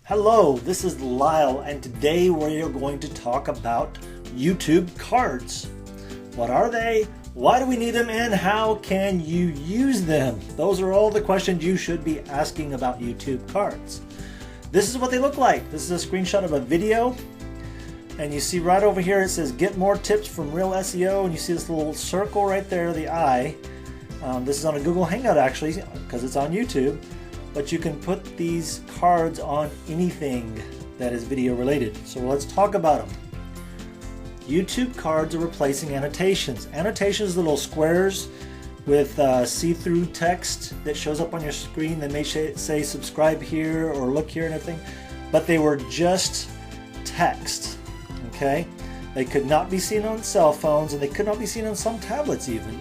Hello, this is Lyle, and today we are going to talk about YouTube cards. What are they? Why do we need them? And how can you use them? Those are all the questions you should be asking about YouTube cards. This is what they look like. This is a screenshot of a video, and you see right over here it says get more tips from Real SEO, and you see this little circle right there, the eye. This is on a Google Hangout actually, because it's on YouTube. But you can put these cards on anything that is video related. So let's talk about them. YouTube cards are replacing annotations. Annotations are little squares with see-through text that shows up on your screen that may say subscribe here or look here and everything, but they were just text, okay? They could not be seen on cell phones, and they could not be seen on some tablets even.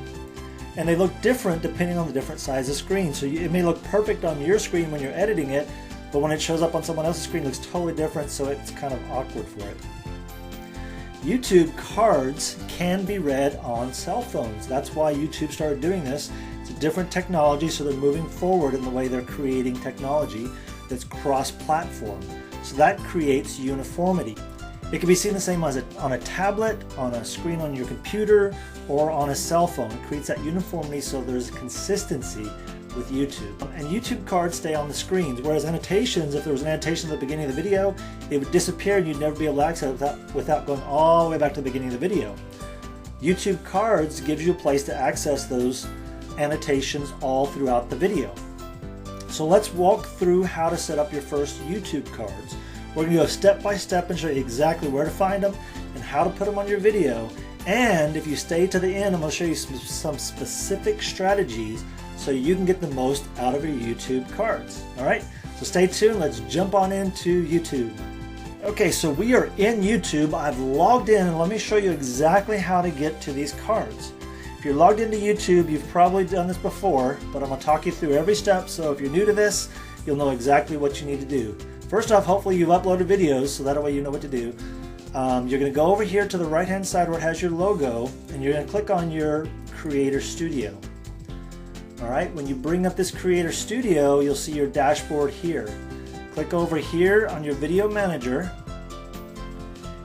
And they look different depending on the different size of screen. So it may look perfect on your screen when you're editing it, but when it shows up on someone else's screen it looks totally different, so it's kind of awkward for it. YouTube cards can be read on cell phones. That's why YouTube started doing this. It's a different technology, so they're moving forward in the way they're creating technology that's cross-platform. So that creates uniformity. It can be seen the same as on a tablet, on a screen on your computer, or on a cell phone. It creates that uniformity so there's consistency with YouTube. And YouTube cards stay on the screens, whereas annotations, if there was an annotation at the beginning of the video, it would disappear and you'd never be able to access it without going all the way back to the beginning of the video. YouTube cards gives you a place to access those annotations all throughout the video. So let's walk through how to set up your first YouTube cards. We're going to go step by step and show you exactly where to find them and how to put them on your video. And if you stay to the end, I'm going to show you some specific strategies so you can get the most out of your YouTube cards. Alright, so stay tuned. Let's jump on into YouTube. Okay, so we are in YouTube. I've logged in, and let me show you exactly how to get to these cards. If you're logged into YouTube, you've probably done this before, but I'm going to talk you through every step, so if you're new to this, you'll know exactly what you need to do. First off, hopefully you've uploaded videos, so that way you know what to do. You're going to go over here to the right hand side where it has your logo, and you're going to click on your Creator Studio. Alright, when you bring up this Creator Studio, you'll see your dashboard here. Click over here on your Video Manager.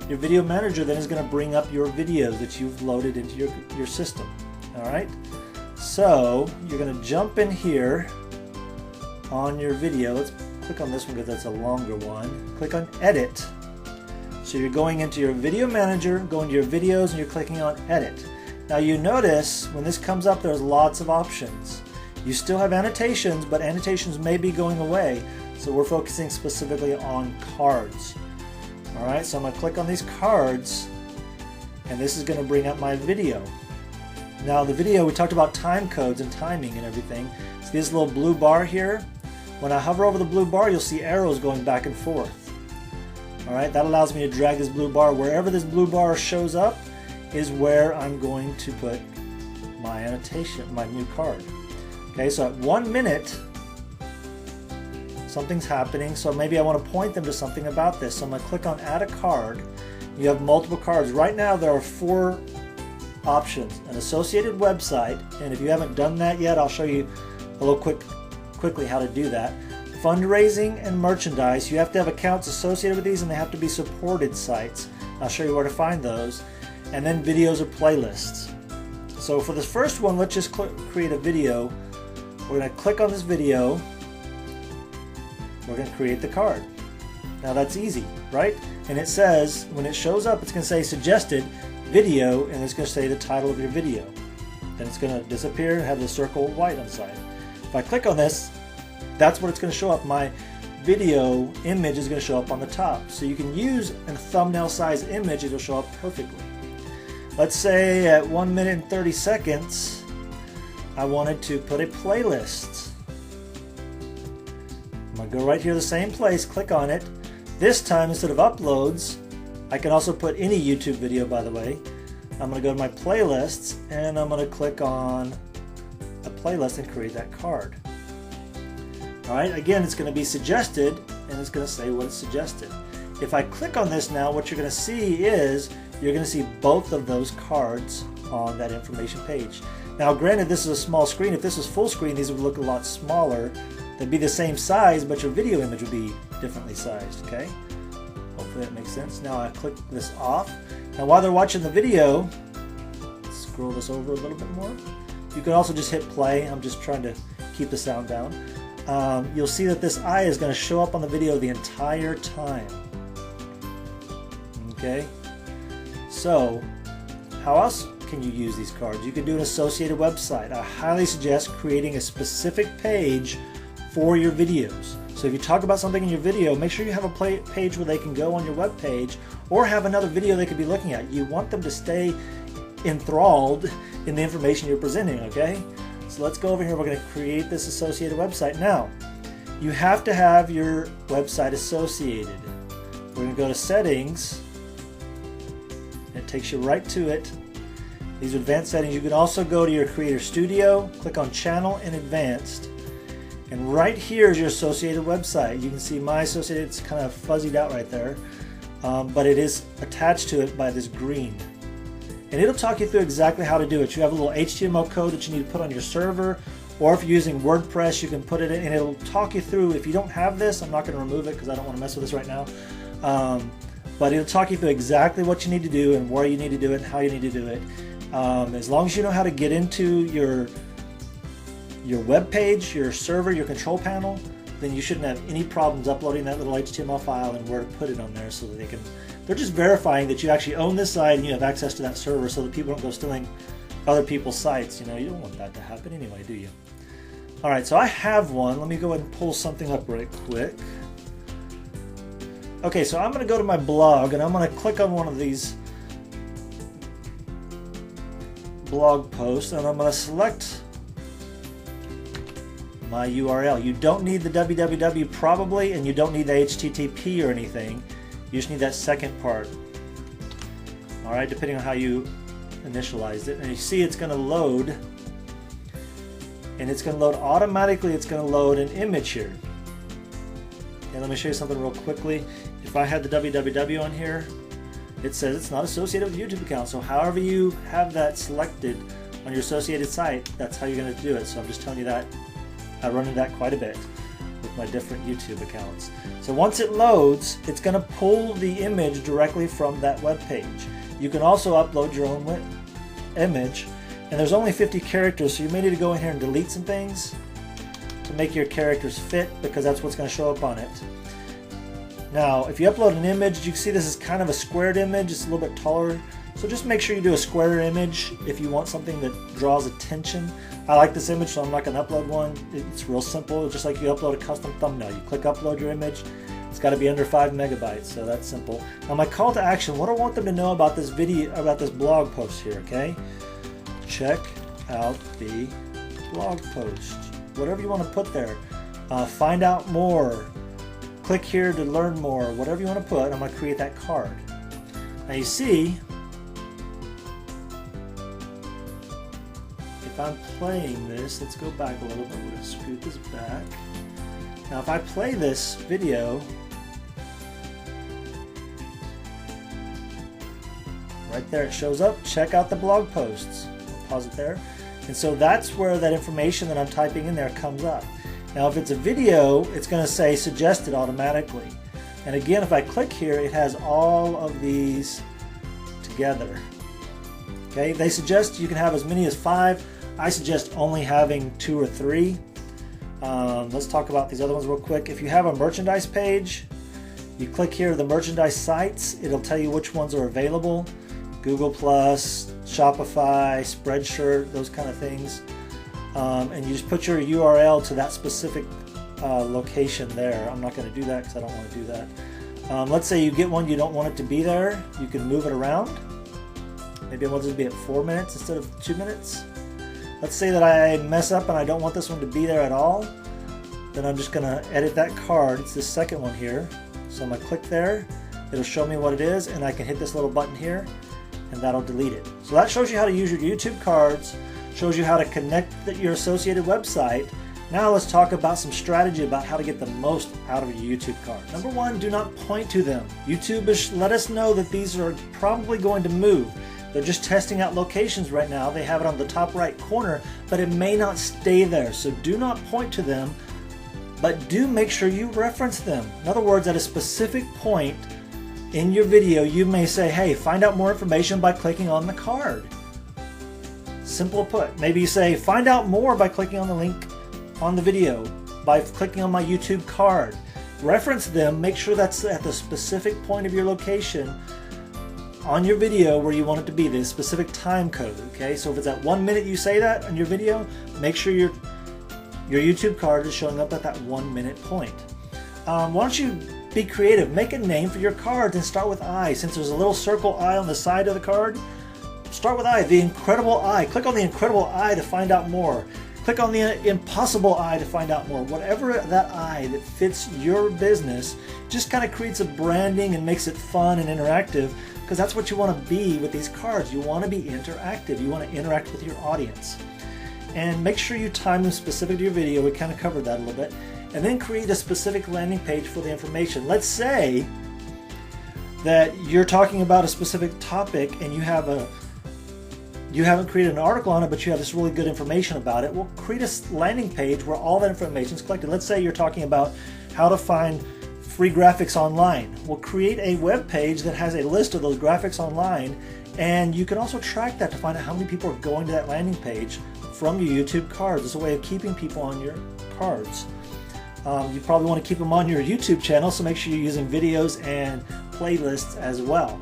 Your Video Manager then is going to bring up your videos that you've loaded into your system. Alright, so you're going to jump in here on your video. Let's click on this one because that's a longer one. Click on Edit. So you're going into your Video Manager, going to your videos, and you're clicking on Edit. Now you notice when this comes up there's lots of options. You still have annotations, but annotations may be going away, so we're focusing specifically on cards. Alright, so I'm going to click on these cards, and this is going to bring up my video. Now the video, we talked about time codes and timing and everything. See this little blue bar here? When I hover over the blue bar, you'll see arrows going back and forth. Alright, that allows me to drag this blue bar. Wherever this blue bar shows up is where I'm going to put my annotation, my new card. Okay, so at 1 minute, something's happening, so maybe I want to point them to something about this. So I'm going to click on Add a Card. You have multiple cards. Right now there are 4 options. An associated website, and if you haven't done that yet, I'll show you a little quickly how to do that. Fundraising and merchandise. You have to have accounts associated with these, and they have to be supported sites. I'll show you where to find those. And then videos or playlists. So for this first one, let's just create a video. We're going to click on this video. We're going to create the card. Now that's easy, right? And it says, when it shows up, it's going to say suggested video, and it's going to say the title of your video. Then it's going to disappear and have the circle white on the side. If I click on this, that's what it's going to show up. My video image is going to show up on the top. So you can use a thumbnail size image, it'll show up perfectly. Let's say at 1 minute and 30 seconds, I wanted to put a playlist. I'm going to go right here to the same place, click on it. This time, instead of uploads, I can also put any YouTube video, by the way. I'm going to go to my playlists, and I'm going to click on a playlist and create that card. Alright, again, it's going to be suggested, and it's going to say what it's suggested. If I click on this now, what you're going to see is you're going to see both of those cards on that information page. Now granted, this is a small screen. If this was full screen, these would look a lot smaller They'd be the same size, but your video image would be differently sized, okay? Hopefully that makes sense. Now I click this off. Now while they're watching the video, scroll this over a little bit more. You can also just hit play. I'm just trying to keep the sound down. You'll see that this eye is going to show up on the video the entire time. Okay? So, how else can you use these cards? You can do an associated website. I highly suggest creating a specific page for your videos. So if you talk about something in your video, make sure you have a page where they can go on your web page or have another video they could be looking at. You want them to stay enthralled in the information you're presenting, okay? So let's go over here. We're going to create this associated website. Now, you have to have your website associated. We're going to go to settings. It takes you right to it. These are advanced settings. You can also go to your Creator Studio, click on Channel and Advanced. And right here is your associated website. You can see my associated, it's kind of fuzzied out right there, but it is attached to it by this green. And it'll talk you through exactly how to do it. You have a little HTML code that you need to put on your server, or if you're using WordPress, you can put it in, and it'll talk you through. If you don't have this, I'm not going to remove it because I don't want to mess with this right now. But it'll talk you through exactly what you need to do and where you need to do it and how you need to do it. As long as you know how to get into your web page, your server, your control panel, then you shouldn't have any problems uploading that little HTML file and where to put it on there so that they're just verifying that you actually own this site and you have access to that server so that people don't go stealing other people's sites. You know, you don't want that to happen anyway, do you? All right, so I have one. Let me go ahead and pull something up right quick. Okay, so I'm going to go to my blog and I'm going to click on one of these blog posts and I'm going to select my URL. You don't need the www probably, and you don't need the HTTP or anything. You just need that second part. All right, depending on how you initialized it. And you see it's going to load, and it's going to load automatically. It's going to load an image here. And let me show you something real quickly. If I had the www on here, it says it's not associated with a YouTube account. So however you have that selected on your associated site, that's how you're going to do it. So I'm just telling you that. I run into that quite a bit with my different YouTube accounts. So once it loads, it's going to pull the image directly from that web page. You can also upload your own image, and there's only 50 characters, so you may need to go in here and delete some things to make your characters fit, because that's what's going to show up on it. Now, if you upload an image, you can see this is kind of a squared image. It's a little bit taller. So just make sure you do a square image if you want something that draws attention. I like this image, so I'm not going to upload one. It's real simple, just like you upload a custom thumbnail. You click upload your image. It's got to be under 5 megabytes, so that's simple. Now my call to action, what I want them to know about this video, about this blog post here, okay? Check out the blog post. Whatever you want to put there. Find out more. Click here to learn more. Whatever you want to put, I'm going to create that card. Now you see, if I'm playing this, let's go back a little bit. We're going to scoot this back. Now if I play this video, right there it shows up. Check out the blog posts. I'll pause it there. And so that's where that information that I'm typing in there comes up. Now if it's a video, it's going to say suggested automatically. And again, if I click here, it has all of these together. Okay, they suggest you can have as many as 5. I suggest only having 2 or 3. Let's talk about these other ones real quick. If you have a merchandise page, you click here, the merchandise sites, it'll tell you which ones are available. Google+, Shopify, Spreadshirt, those kind of things. And you just put your URL to that specific location there. I'm not going to do that because I don't want to do that. Let's say you get one, you don't want it to be there. You can move it around. Maybe I want this to be at 4 minutes instead of 2 minutes. Let's say that I mess up and I don't want this one to be there at all. Then I'm just going to edit that card. It's the second one here. So I'm going to click there. It'll show me what it is, and I can hit this little button here, and that'll delete it. So that shows you how to use your YouTube cards, shows you how to connect your associated website. Now let's talk about some strategy about how to get the most out of your YouTube cards. Number 1, do not point to them. YouTube has let us know that these are probably going to move. They're just testing out locations right now. They have it on the top right corner, but it may not stay there. So do not point to them. but do make sure you reference them. In other words, at a specific point in your video, you may say, hey, find out more information by clicking on the card. Simple put. Maybe you say, find out more by clicking on the link on the video, by clicking on my YouTube card. Reference them, make sure that's at the specific point of your location on your video where you want it to be, the specific time code, okay? So if it's at 1 minute you say that on your video, make sure your YouTube card is showing up at that 1 minute point. Why don't you be creative, make a name for your cards and start with I. Since there's a little circle I on the side of the card, start with I, the Incredible I. Click on the Incredible I to find out more. Click on the Impossible I to find out more. Whatever that I that fits your business, just kind of creates a branding and makes it fun and interactive, because that's what you want to be with these cards. You want to be interactive. You want to interact with your audience. And make sure you time them specific to your video. We kind of covered that a little bit. And then create a specific landing page for the information. Let's say that you're talking about a specific topic and you haven't created an article on it, but you have this really good information about it. We'll create a landing page where all that information is collected. Let's say you're talking about how to find free graphics online. We'll create a web page that has a list of those graphics online, and you can also track that to find out how many people are going to that landing page from your YouTube cards. It's a way of keeping people on your cards. You probably want to keep them on your YouTube channel, so make sure you're using videos and playlists as well.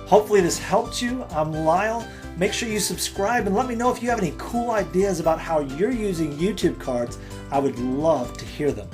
Hopefully this helped you. I'm Lyle. Make sure you subscribe and let me know if you have any cool ideas about how you're using YouTube cards. I would love to hear them.